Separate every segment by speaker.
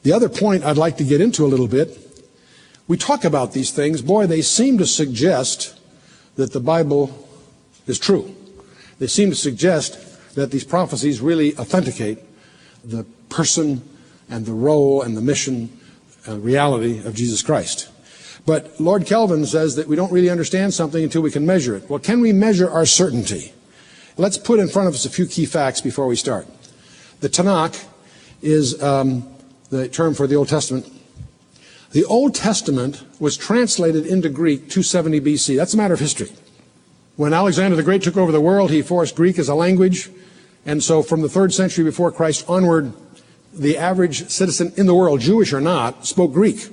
Speaker 1: The other point I'd like to get into a little bit, we talk about these things, boy, they seem to suggest that the Bible is true. They seem to suggest that these prophecies really authenticate the person and the role and the mission and reality of Jesus Christ. But Lord Kelvin says that we don't really understand something until we can measure it. Well, can we measure our certainty? Let's put in front of us a few key facts before we start. The Tanakh is the term for the Old Testament. The Old Testament was translated into Greek 270 BC. That's a matter of history. When Alexander the Great took over the world, he forced Greek as a language. And so from the 3rd century before Christ onward, the average citizen in the world, Jewish or not, spoke Greek.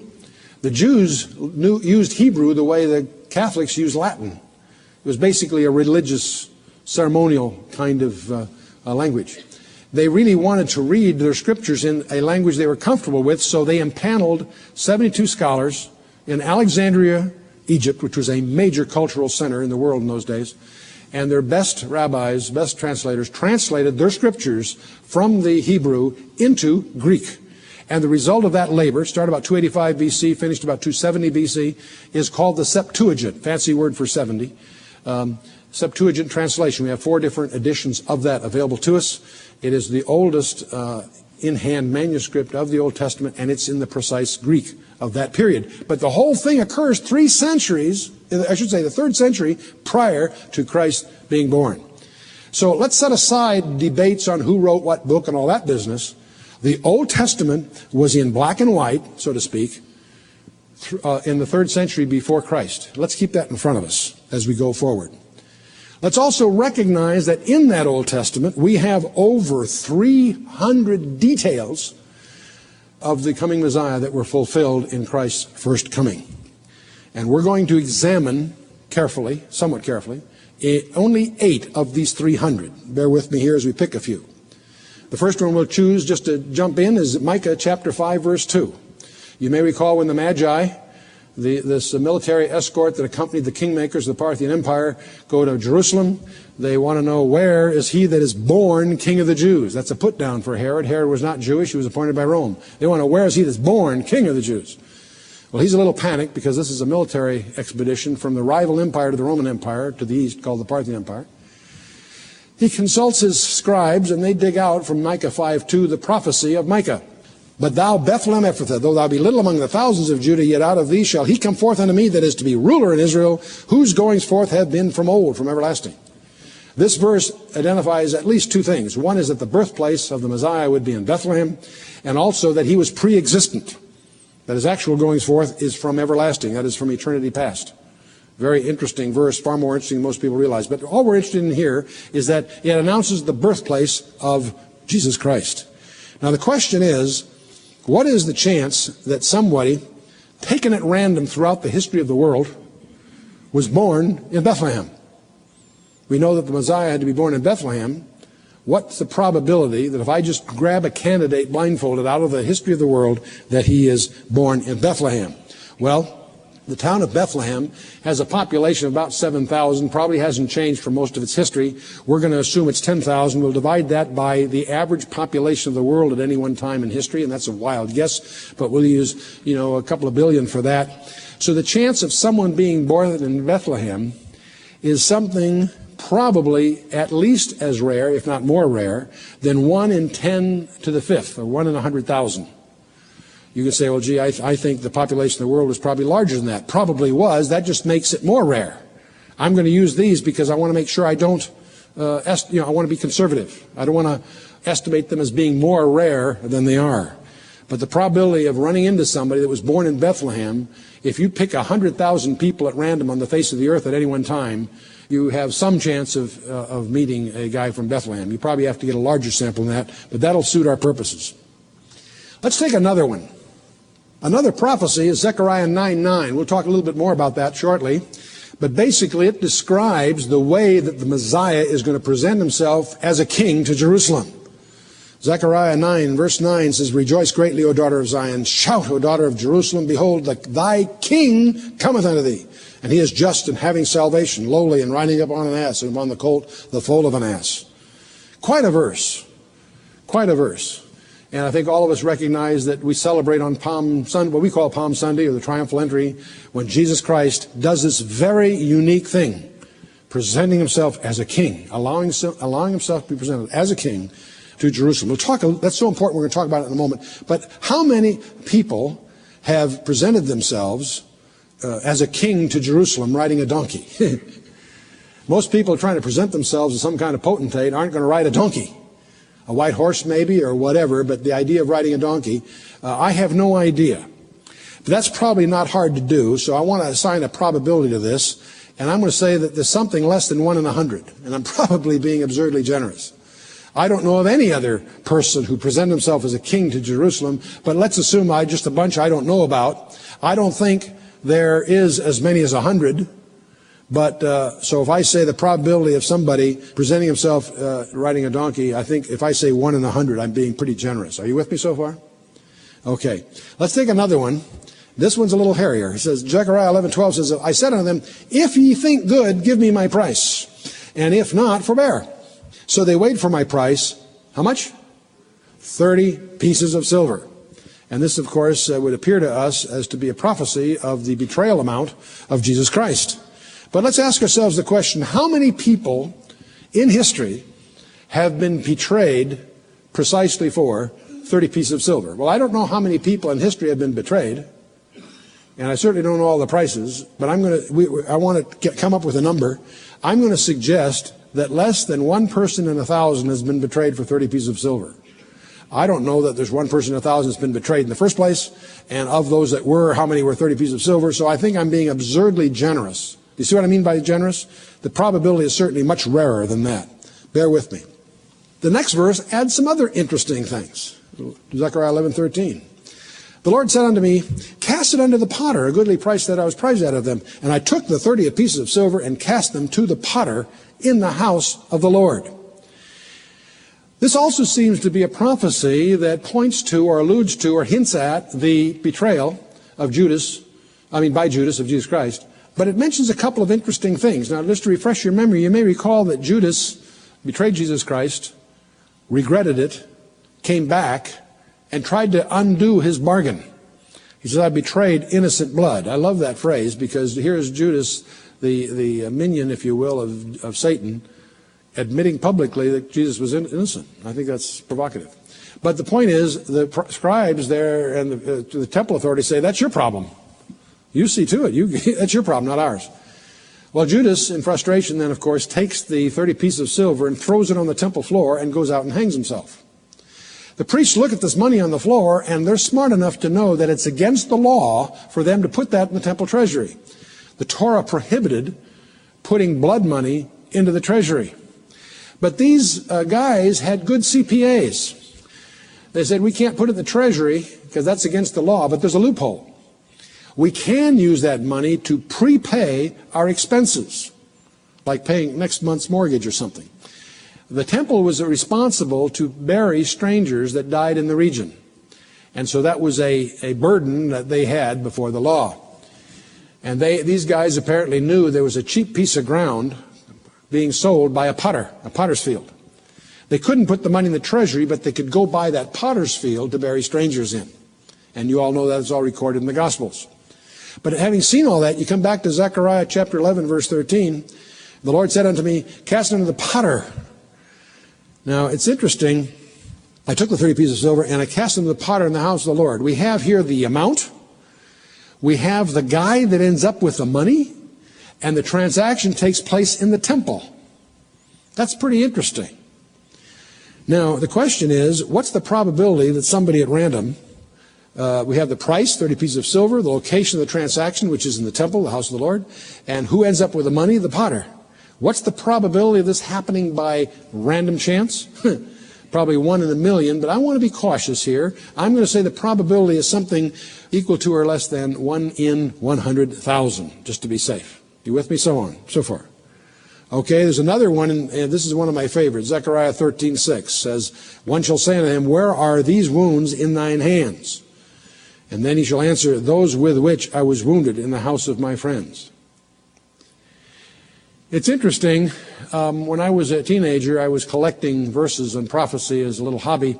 Speaker 1: The Jews used Hebrew the way the Catholics use Latin. It was basically a religious, ceremonial kind of language. They really wanted to read their scriptures in a language they were comfortable with, so they empaneled 72 scholars in Alexandria, Egypt, which was a major cultural center in the world in those days. And their best rabbis, best translators, translated their scriptures from the Hebrew into Greek. And the result of that labor, started about 285 BC, finished about 270 BC, is called the Septuagint, fancy word for 70. Septuagint translation. We have 4 different editions of that available to us. It is the oldest in-hand manuscript of the Old Testament, and it's in the precise Greek of that period. But the whole thing occurs 3 centuries, I should say the 3rd century, prior to Christ being born. So let's set aside debates on who wrote what book and all that business. The Old Testament was in black and white, so to speak, in the 3rd century before Christ. Let's keep that in front of us as we go forward. Let's also recognize that in that Old Testament, we have over 300 details of the coming Messiah that were fulfilled in Christ's first coming. And we're going to examine carefully, somewhat carefully, only 8 of these 300. Bear with me here as we pick a few. The first one we'll choose, just to jump in, is Micah chapter 5, verse 2. You may recall when the Magi, this military escort that accompanied the kingmakers of the Parthian Empire, go to Jerusalem. They want to know, where is he that is born king of the Jews? That's a put down for Herod. Herod was not Jewish. He was appointed by Rome. They want to know, where is he that's born king of the Jews? Well, he's a little panicked because this is a military expedition from the rival empire to the Roman Empire to the east, called the Parthian Empire. He consults his scribes, and they dig out from Micah 5:2 the prophecy of Micah. But thou, Bethlehem Ephrathah, though thou be little among the thousands of Judah, yet out of thee shall he come forth unto me that is to be ruler in Israel, whose goings forth have been from old, from everlasting. This verse identifies at least 2 things. One is that the birthplace of the Messiah would be in Bethlehem, and also that he was pre-existent, that his actual goings forth is from everlasting, that is from eternity past. Very interesting verse, far more interesting than most people realize. But all we're interested in here is that it announces the birthplace of Jesus Christ. Now the question is, what is the chance that somebody, taken at random throughout the history of the world, was born in Bethlehem? We know that the Messiah had to be born in Bethlehem. What's the probability that if I just grab a candidate blindfolded out of the history of the world, that he is born in Bethlehem? Well, the town of Bethlehem has a population of about 7,000, probably hasn't changed for most of its history. We're going to assume it's 10,000. We'll divide that by the average population of the world at any one time in history, and that's a wild guess, but we'll use, a couple of billion for that. So the chance of someone being born in Bethlehem is something probably at least as rare, if not more rare, than 1 in 10 to the 5th, or 1 in 100,000. You could say, well, gee, I think the population of the world was probably larger than that. Probably was. That just makes it more rare. I'm going to use these because I want to make sure I don't, I want to be conservative. I don't want to estimate them as being more rare than they are. But the probability of running into somebody that was born in Bethlehem, if you pick 100,000 people at random on the face of the earth at any one time, you have some chance of meeting a guy from Bethlehem. You probably have to get a larger sample than that, but that'll suit our purposes. Let's take another one. Another prophecy is Zechariah 9:9. We'll talk a little bit more about that shortly. But basically it describes the way that the Messiah is going to present himself as a king to Jerusalem. Zechariah 9, verse 9 says, Rejoice greatly, O daughter of Zion. Shout, O daughter of Jerusalem. Behold, thy king cometh unto thee. And he is just and having salvation, lowly and riding upon an ass, and upon the colt, the foal of an ass. Quite a verse. Quite a verse. And I think all of us recognize that we celebrate on Palm Sunday, what we call Palm Sunday, or the triumphal entry, when Jesus Christ does this very unique thing, presenting himself as a king, allowing himself to be presented as a king to Jerusalem. That's so important, we're going to talk about it in a moment. But how many people have presented themselves as a king to Jerusalem riding a donkey? Most people trying to present themselves as some kind of potentate aren't going to ride a donkey. A white horse maybe, or whatever, but the idea of riding a donkey, I have no idea. But that's probably not hard to do, so I want to assign a probability to this, and I'm going to say that there's something less than 1 in 100, and I'm probably being absurdly generous. I don't know of any other person who presented himself as a king to Jerusalem, but let's assume just a bunch I don't know about. I don't think there is as many as 100. But so if I say the probability of somebody presenting himself riding a donkey, I think if I say 1 in 100, I'm being pretty generous. Are you with me so far? Okay. Let's take another one. This one's a little hairier. It says, Zechariah 11:12 says, I said unto them, if ye think good, give me my price, and if not, forbear. So they weighed for my price. How much? 30 pieces of silver. And this, of course, would appear to us as to be a prophecy of the betrayal amount of Jesus Christ. But let's ask ourselves the question, how many people in history have been betrayed precisely for 30 pieces of silver? Well, I don't know how many people in history have been betrayed, and I certainly don't know all the prices, but I want to come up with a number. I'm going to suggest that less than 1 person in 1,000 has been betrayed for 30 pieces of silver. I don't know that there's 1 person in 1,000 that's been betrayed in the first place, and of those that were, how many were 30 pieces of silver? So I think I'm being absurdly generous. Do you see what I mean by generous? The probability is certainly much rarer than that. Bear with me. The next verse adds some other interesting things. Zechariah 11:13. The Lord said unto me, cast it unto the potter, a goodly price that I was prized out of them. And I took the 30 pieces of silver and cast them to the potter in the house of the Lord. This also seems to be a prophecy that points to or alludes to or hints at the betrayal of by Judas of Jesus Christ. But it mentions a couple of interesting things. Now, just to refresh your memory, you may recall that Judas betrayed Jesus Christ, regretted it, came back, and tried to undo his bargain. He said, I betrayed innocent blood. I love that phrase because here's Judas, the minion, if you will, of Satan, admitting publicly that Jesus was innocent. I think that's provocative. But the point is, the scribes there and the temple authorities say, that's your problem. You see to it. That's your problem, not ours. Well, Judas, in frustration then, of course, takes the 30 pieces of silver and throws it on the temple floor and goes out and hangs himself. The priests look at this money on the floor, and they're smart enough to know that it's against the law for them to put that in the temple treasury. The Torah prohibited putting blood money into the treasury. But these guys had good CPAs. They said, we can't put it in the treasury because that's against the law, but there's a loophole. We can use that money to prepay our expenses, like paying next month's mortgage or something. The temple was responsible to bury strangers that died in the region. And so that was a burden that they had before the law. And these guys apparently knew there was a cheap piece of ground being sold by a potter's field. They couldn't put the money in the treasury, but they could go buy that potter's field to bury strangers in. And you all know that it's all recorded in the Gospels. But having seen all that, you come back to Zechariah chapter 11, verse 13. The Lord said unto me, cast it unto the potter. Now, it's interesting. I took the 30 pieces of silver and I cast them to the potter in the house of the Lord. We have here the amount. We have the guy that ends up with the money. And the transaction takes place in the temple. That's pretty interesting. Now, the question is, what's the probability that somebody at random, we have the price, 30 pieces of silver, the location of the transaction, which is in the temple, the house of the Lord, and who ends up with the money? The potter. What's the probability of this happening by random chance? Probably 1 in a million, but I want to be cautious here. I'm going to say the probability is something equal to or less than 1 in 100,000, just to be safe. You with me? So on, so far. Okay, there's another one, and this is one of my favorites. Zechariah 13:6 says, one shall say unto him, where are these wounds in thine hands? And then he shall answer, those with which I was wounded in the house of my friends. It's interesting, when I was a teenager, I was collecting verses on prophecy as a little hobby,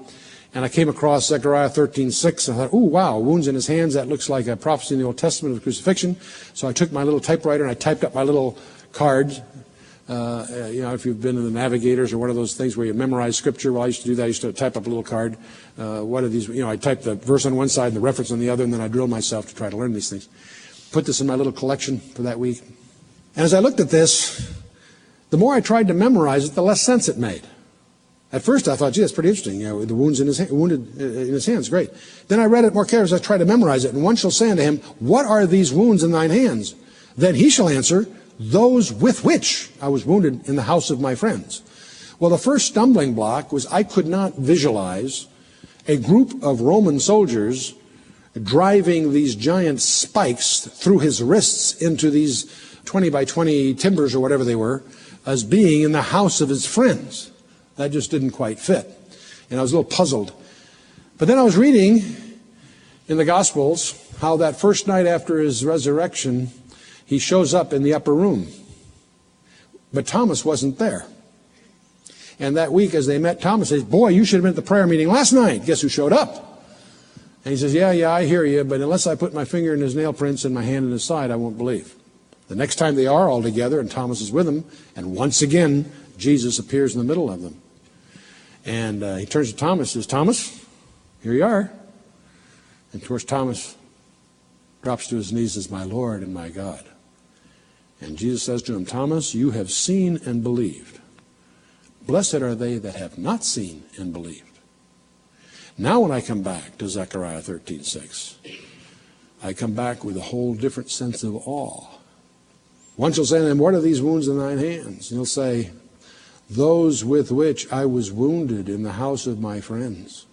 Speaker 1: And I came across Zechariah 13:6, and I thought, ooh, wow, wounds in his hands, that looks like a prophecy in the Old Testament of the crucifixion. So I took my little typewriter and I typed up my little card. If you've been in the Navigators or one of those things where you memorize scripture, well, I used to do that. I used to type up a little card. What are these? I typed the verse on one side and the reference on the other, and then I drilled myself to try to learn these things. Put this in my little collection for that week. And as I looked at this, the more I tried to memorize it, the less sense it made. At first I thought, gee, that's pretty interesting. The wounds wounded in his hands, great. Then I read it more carefully as I tried to memorize it. And one shall say unto him, what are these wounds in thine hands? Then he shall answer, those with which I was wounded in the house of my friends. Well, the first stumbling block was I could not visualize a group of Roman soldiers driving these giant spikes through his wrists into these 20 by 20 timbers or whatever they were, as being in the house of his friends. That just didn't quite fit. And I was a little puzzled. But then I was reading in the Gospels how that first night after his resurrection, he shows up in the upper room. But Thomas wasn't there. And that week as they met, Thomas says, boy, you should have been at the prayer meeting last night. Guess who showed up? And he says, yeah, I hear you, but unless I put my finger in his nail prints and my hand in his side, I won't believe. The next time they are all together and Thomas is with them, and once again, Jesus appears in the middle of them. And he turns to Thomas and says, Thomas, here you are. And of course, Thomas drops to his knees as my Lord and my God. And Jesus says to him, Thomas, you have seen and believed. Blessed are they that have not seen and believed. Now when I come back to Zechariah 13:6, I come back with a whole different sense of awe. One shall say to them, what are these wounds in thine hands? And he'll say, those with which I was wounded in the house of my friends.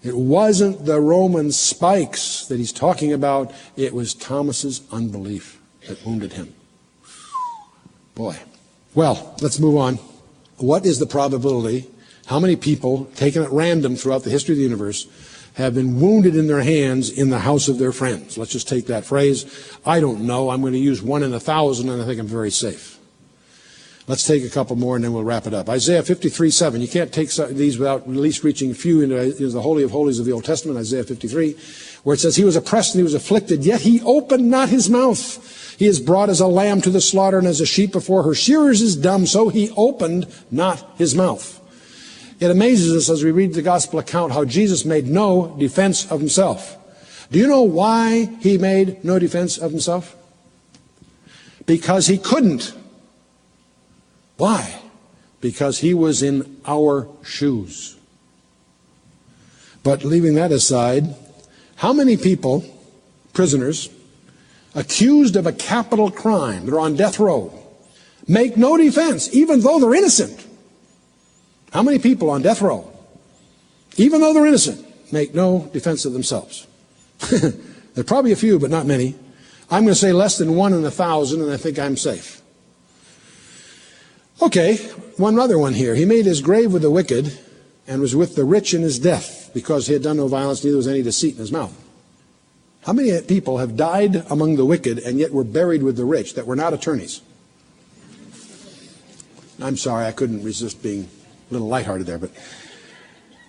Speaker 1: It wasn't the Roman spikes that he's talking about. It was Thomas's unbelief that wounded him. Boy. Well, let's move on. What is the probability? How many people, taken at random throughout the history of the universe, have been wounded in their hands in the house of their friends? Let's just take that phrase. I don't know. I'm going to use 1 in 1,000, and I think I'm very safe. Let's take a couple more and then we'll wrap it up. Isaiah 53:7. You can't take these without at least reaching a few into the Holy of Holies of the Old Testament, Isaiah 53, where it says, he was oppressed and he was afflicted, yet he opened not his mouth. He is brought as a lamb to the slaughter, and as a sheep before her shearers is dumb, so he opened not his mouth. It amazes us as we read the gospel account how Jesus made no defense of himself. Do you know why he made no defense of himself? Because he couldn't. Why? Because he was in our shoes. But leaving that aside, how many people, prisoners, accused of a capital crime, they're on death row, make no defense, even though they're innocent? How many people on death row, even though they're innocent, make no defense of themselves? There are probably a few, but not many. I'm going to say less than 1 in 1,000, and I think I'm safe. Okay, one other one here. He made his grave with the wicked and was with the rich in his death, because he had done no violence, neither was any deceit in his mouth. How many people have died among the wicked and yet were buried with the rich that were not attorneys? I'm sorry, I couldn't resist being a little lighthearted there, but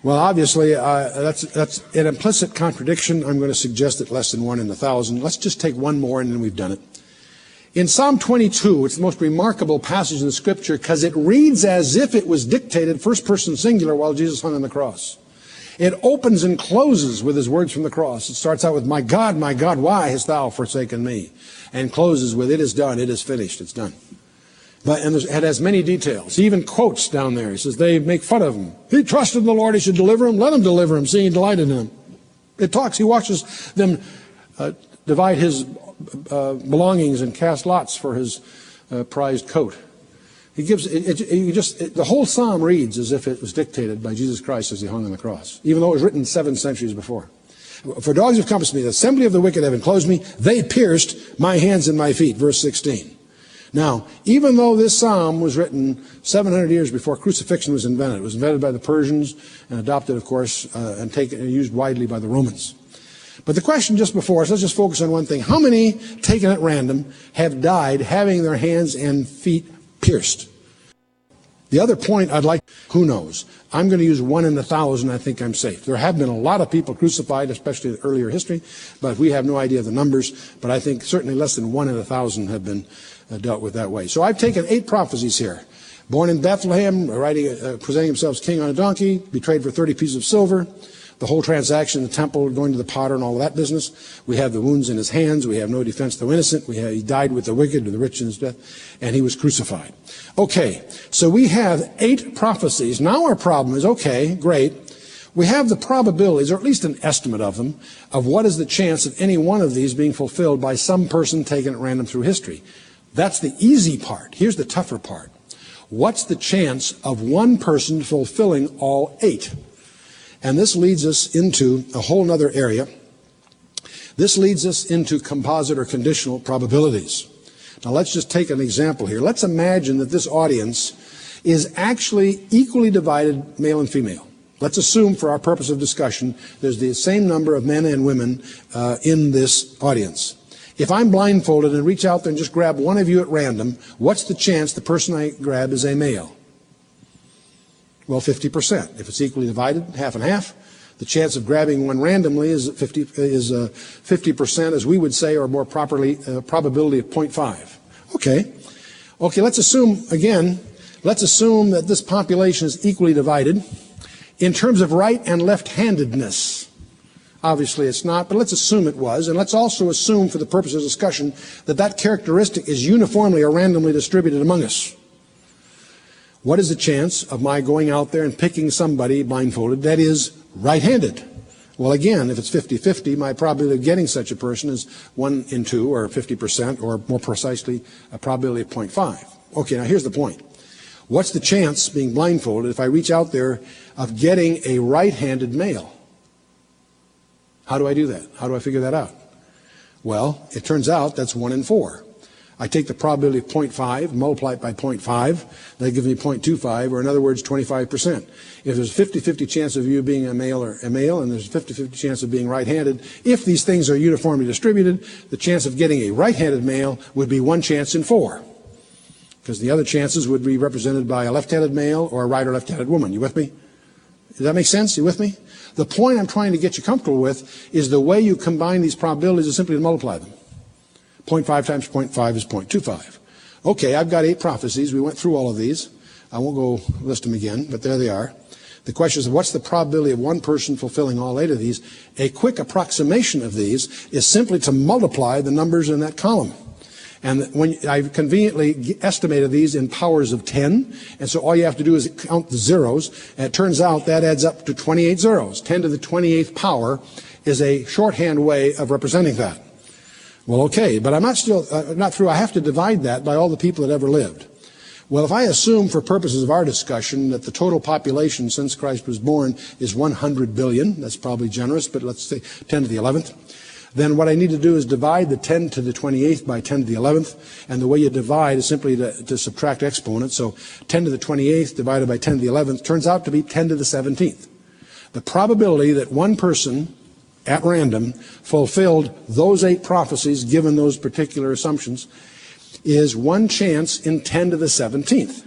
Speaker 1: well, obviously that's an implicit contradiction. I'm going to suggest that less than 1 in 1,000. Let's just take one more and then we've done it. In Psalm 22, it's the most remarkable passage in the Scripture because it reads as if it was dictated first person singular while Jesus hung on the cross. It opens and closes with his words from the cross. It starts out with, my God, why hast thou forsaken me? And closes with, it is done, it is finished, it's done. And it has many details. He even quotes down there. He says, they make fun of him. He trusted in the Lord, he should deliver him. Let him deliver him, seeing he delighted in him. It talks, he watches them divide his belongings and cast lots for his prized coat. He gives the whole psalm reads as if it was dictated by Jesus Christ as he hung on the cross, even though it was written 7 centuries before. For dogs have compassed me, the assembly of the wicked have enclosed me, they pierced my hands and my feet, verse 16. Now, even though this psalm was written 700 years before crucifixion was invented, it was invented by the Persians and adopted, of course, and used widely by the Romans. But the question just before us, let's just focus on one thing. How many, taken at random, have died having their hands and feet pierced? The other point I'd like, who knows? I'm going to use 1 in 1,000. I think I'm safe. There have been a lot of people crucified, especially in earlier history, but we have no idea of the numbers. But I think certainly less than 1 in 1,000 have been dealt with that way. So I've taken 8 prophecies here. Born in Bethlehem, presenting himself as king on a donkey, betrayed for 30 pieces of silver. The whole transaction in the temple, going to the potter and all of that business. We have the wounds in his hands. We have no defense though innocent. He died with the wicked, the rich in his death, and he was crucified. Okay, so we have 8 prophecies. Now our problem is, okay, great. We have the probabilities, or at least an estimate of them, of what is the chance of any one of these being fulfilled by some person taken at random through history. That's the easy part. Here's the tougher part. What's the chance of one person fulfilling all 8? And this leads us into a whole other area. This leads us into composite or conditional probabilities. Now let's just take an example here. Let's imagine that this audience is actually equally divided, male and female. Let's assume for our purpose of discussion there's the same number of men and women in this audience. If I'm blindfolded and reach out there and just grab one of you at random, what's the chance the person I grab is a male? Well, 50%. If it's equally divided, half and half, the chance of grabbing one randomly is 50%, as we would say, or more properly, probability of 0.5. Okay, let's assume, again, that this population is equally divided in terms of right and left-handedness. Obviously it's not, but let's assume it was, and let's also assume for the purpose of discussion that that characteristic is uniformly or randomly distributed among us. What is the chance of my going out there and picking somebody blindfolded that is right-handed? Well, again, if it's 50-50, my probability of getting such a person is 1 in 2, or 50%, or more precisely, a probability of 0.5. Okay, now here's the point. What's the chance, being blindfolded, if I reach out there, of getting a right-handed male? How do I do that? How do I figure that out? Well, it turns out that's 1 in 4. I take the probability of 0.5, multiply it by 0.5, that gives me 0.25, or in other words, 25%. If there's a 50-50 chance of you being a male, and there's a 50-50 chance of being right-handed, if these things are uniformly distributed, the chance of getting a right-handed male would be 1 chance in 4. Because the other chances would be represented by a left-handed male or a right or left-handed woman. You with me? Does that make sense? You with me? The point I'm trying to get you comfortable with is the way you combine these probabilities is simply to multiply them. 0.5 times 0.5 is 0.25. Okay, I've got 8 prophecies. We went through all of these. I won't go list them again, but there they are. The question is, what's the probability of one person fulfilling all 8 of these? A quick approximation of these is simply to multiply the numbers in that column. And when I've conveniently estimated these in powers of 10, and so all you have to do is count the zeros, and it turns out that adds up to 28 zeros. 10 to the 28th power is a shorthand way of representing that. Well, okay, but I'm not through. I have to divide that by all the people that ever lived. Well, if I assume for purposes of our discussion that the total population since Christ was born is 100 billion, that's probably generous, but let's say 10 to the 11th, then what I need to do is divide the 10 to the 28th by 10 to the 11th, and the way you divide is simply to subtract exponents. So 10 to the 28th divided by 10 to the 11th turns out to be 10 to the 17th. The probability that one person at random fulfilled those 8 prophecies given those particular assumptions is 1 chance in 10 to the 17th.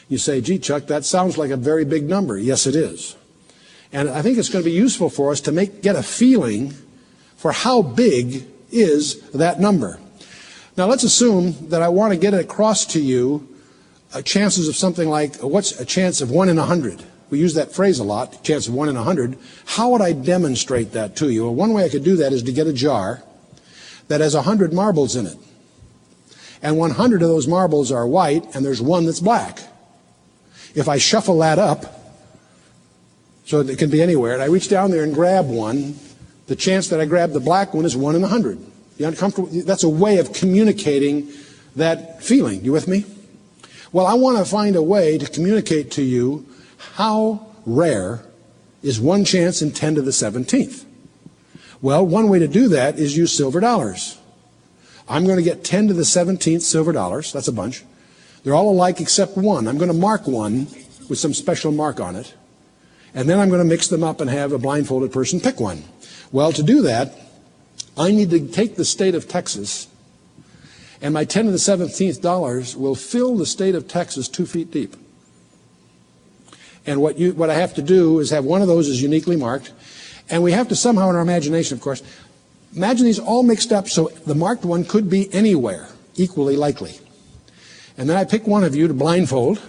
Speaker 1: You say, gee, Chuck, that sounds like a very big number. Yes, it is. And I think it's going to be useful for us to get a feeling for how big is that number. Now let's assume that I want to get it across to you chances of something like, what's a chance of 1 in 100? We use that phrase a lot, chance of 1 in 100. How would I demonstrate that to you? Well, one way I could do that is to get a jar that has 100 marbles in it. And 100 of those marbles are white, and there's 1 that's black. If I shuffle that up, so it can be anywhere, and I reach down there and grab one, the chance that I grab the black one is 1 in 100. You uncomfortable? That's a way of communicating that feeling. You with me? Well, I want to find a way to communicate to you how rare is 1 chance in 10 to the 17th. Well, one way to do that is use silver dollars. I'm going to get 10 to the 17th silver dollars. That's a bunch. They're all alike except one. I'm going to mark one with some special mark on it. And then I'm going to mix them up and have a blindfolded person pick one. Well, to do that, I need to take the state of Texas, and my 10 to the 17th dollars will fill the state of Texas 2 feet deep. And what I have to do is have one of those is uniquely marked. And we have to somehow in our imagination, of course, imagine these all mixed up so the marked one could be anywhere, equally likely. And then I pick one of you to blindfold,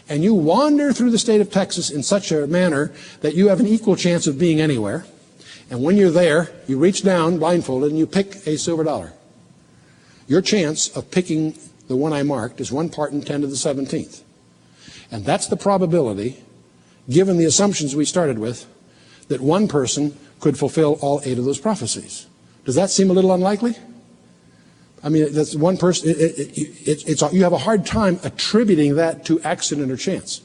Speaker 1: and you wander through the state of Texas in such a manner that you have an equal chance of being anywhere. And when you're there, you reach down blindfolded and you pick a silver dollar. Your chance of picking the one I marked is 1 part in 10 to the 17th. And that's the probability, given the assumptions we started with, that one person could fulfill all 8 of those prophecies. Does that seem a little unlikely? I mean, that's one person. You have a hard time attributing that to accident or chance.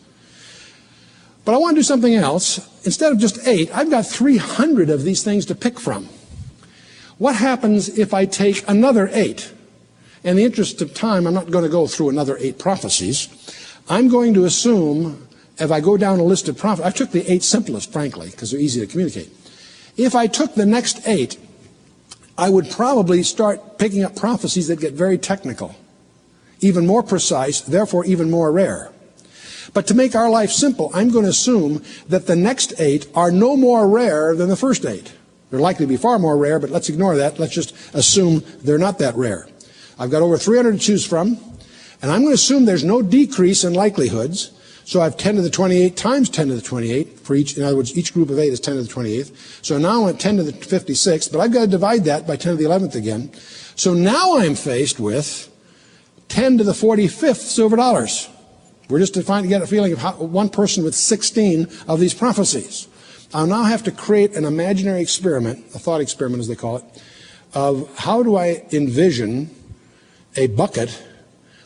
Speaker 1: But I want to do something else. Instead of just 8, I've got 300 of these things to pick from. What happens if I take another 8? In the interest of time, I'm not going to go through another 8 prophecies. I'm going to assume, if I go down a list of prophecies, I took the 8 simplest, frankly, because they're easy to communicate. If I took the next 8, I would probably start picking up prophecies that get very technical, even more precise, therefore even more rare. But to make our life simple, I'm going to assume that the next 8 are no more rare than the first 8. They're likely to be far more rare, but let's ignore that. Let's just assume they're not that rare. I've got over 300 to choose from, and I'm going to assume there's no decrease in likelihoods. So I have 10 to the 28 times 10 to the 28 for each. In other words, each group of 8 is 10 to the 28th. So now I'm at 10 to the 56th, but I've got to divide that by 10 to the 11th again. So now I'm faced with 10 to the 45th silver dollars. We're just trying to get a feeling of how one person with 16 of these prophecies. I'll now have to create an imaginary experiment, a thought experiment as they call it, of how do I envision a bucket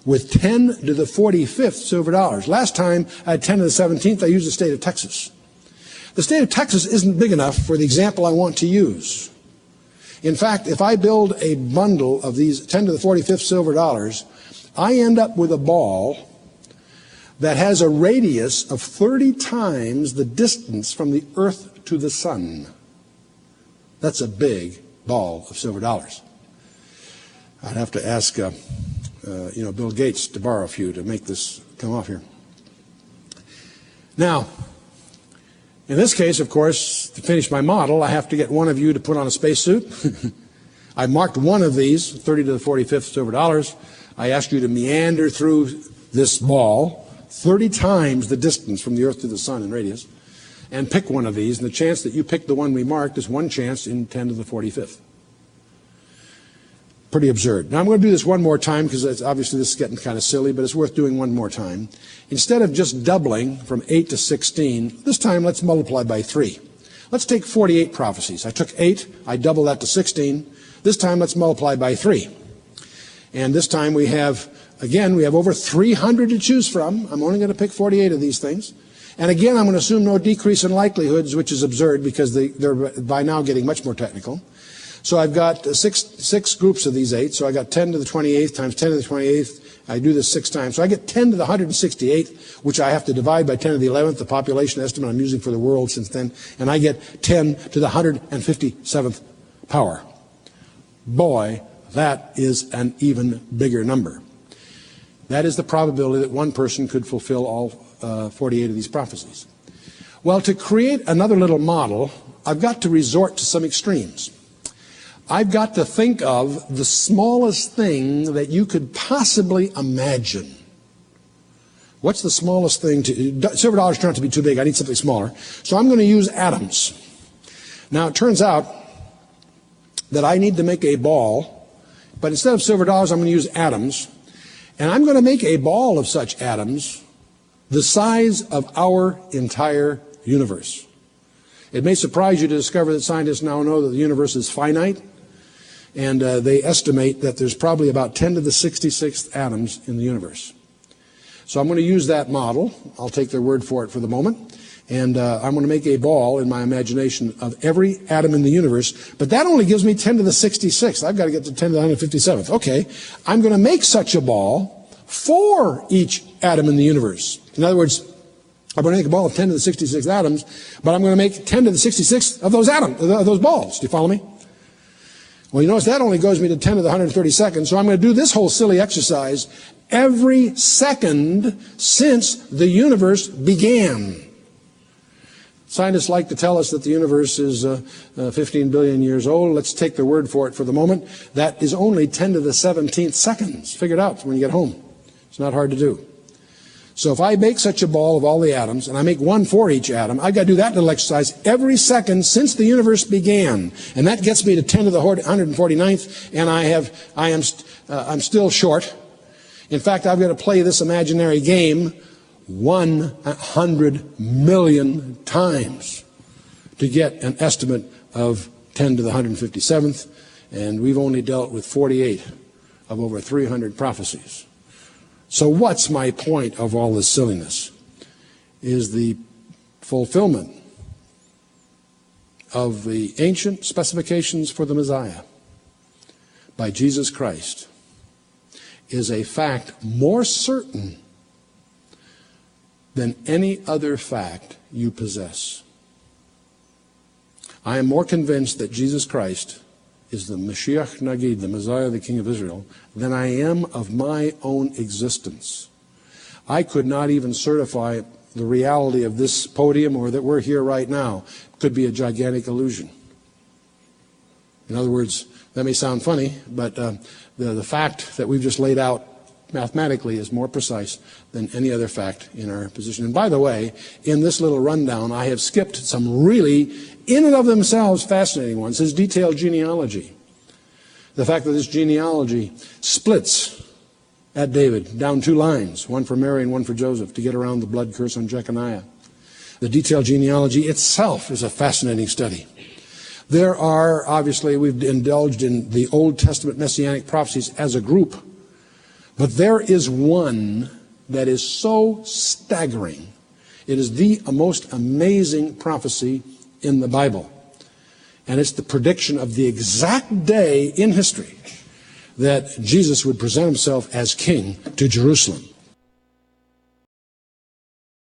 Speaker 1: with 10 to the 45th silver dollars. Last time I had 10 to the 17th, I used the state of Texas. The state of Texas isn't big enough for the example I want to use. In fact, if I build a bundle of these 10 to the 45th silver dollars, I end up with a ball that has a radius of 30 times the distance from the earth to the sun. That's a big ball of silver dollars. I'd have to ask Bill Gates to borrow a few to make this come off here. Now, in this case, of course, to finish my model, I have to get one of you to put on a spacesuit. I marked one of these, 30 to the 45th silver dollars. I asked you to meander through this ball, 30 times the distance from the earth to the sun in radius, and pick one of these. And the chance that you pick the one we marked is 1 chance in 10 to the 45th. Pretty absurd. Now I'm going to do this one more time because obviously this is getting kind of silly, but it's worth doing one more time. Instead of just doubling from 8 to 16, this time let's multiply by 3. Let's take 48 prophecies. I took 8, I double that to 16. This time let's multiply by 3. And this time we have over 300 to choose from. I'm only going to pick 48 of these things. And again, I'm going to assume no decrease in likelihoods, which is absurd because they're by now getting much more technical. So I've got six groups of these 8. So I got 10 to the 28th times 10 to the 28th. I do this 6 times. So I get 10 to the 168th, which I have to divide by 10 to the 11th, the population estimate I'm using for the world since then. And I get 10 to the 157th power. Boy, that is an even bigger number. That is the probability that one person could fulfill all 48 of these prophecies. Well, to create another little model, I've got to resort to some extremes. I've got to think of the smallest thing that you could possibly imagine. What's the smallest thing? Silver dollars turn out to be too big. I need something smaller. So I'm going to use atoms. Now, it turns out that I need to make a ball, but instead of silver dollars, I'm going to use atoms. And I'm going to make a ball of such atoms the size of our entire universe. It may surprise you to discover that scientists now know that the universe is finite, and they estimate that there's probably about 10 to the 66th atoms in the universe. So I'm going to use that model. I'll take their word for it for the moment. And I'm going to make a ball in my imagination of every atom in the universe. But that only gives me 10 to the 66th. I've got to get to 10 to the 157th. Okay, I'm going to make such a ball for each atom in the universe. In other words, I'm going to make a ball of 10 to the 66th atoms, but I'm going to make 10 to the 66th of those atoms, of those balls. Do you follow me? Well, you notice that only goes me to 10 to the 132nd, so I'm going to do this whole silly exercise every second since the universe began. Scientists like to tell us that the universe is 15 billion years old. Let's take their word for it for the moment. That is only 10 to the 17th seconds. Figure it out when you get home. It's not hard to do. So if I make such a ball of all the atoms, and I make one for each atom, I've got to do that little exercise every second since the universe began. And that gets me to 10 to the 149th, and I'm still short. In fact, I've got to play this imaginary game 100 million times to get an estimate of 10 to the 157th, and we've only dealt with 48 of over 300 prophecies. So what's my point of all this silliness? Is the fulfillment of the ancient specifications for the Messiah by Jesus Christ is a fact more certain than any other fact you possess. I am more convinced that Jesus Christ is the Mashiach Nagid, the Messiah, the King of Israel, than I am of my own existence. I could not even certify the reality of this podium or that we're here right now. It could be a gigantic illusion. In other words, that may sound funny, but the fact that we've just laid out mathematically is more precise than any other fact in our position. And by the way, in this little rundown, I have skipped some really, in and of themselves, fascinating ones. His detailed genealogy. The fact that this genealogy splits at David down two lines, one for Mary and one for Joseph, to get around the blood curse on Jeconiah. The detailed genealogy itself is a fascinating study. There are, obviously, we've indulged in the Old Testament Messianic prophecies as a group, but there is one that is so staggering. It is the most amazing prophecy in the Bible. And it's the prediction of the exact day in history that Jesus would present himself as king to Jerusalem.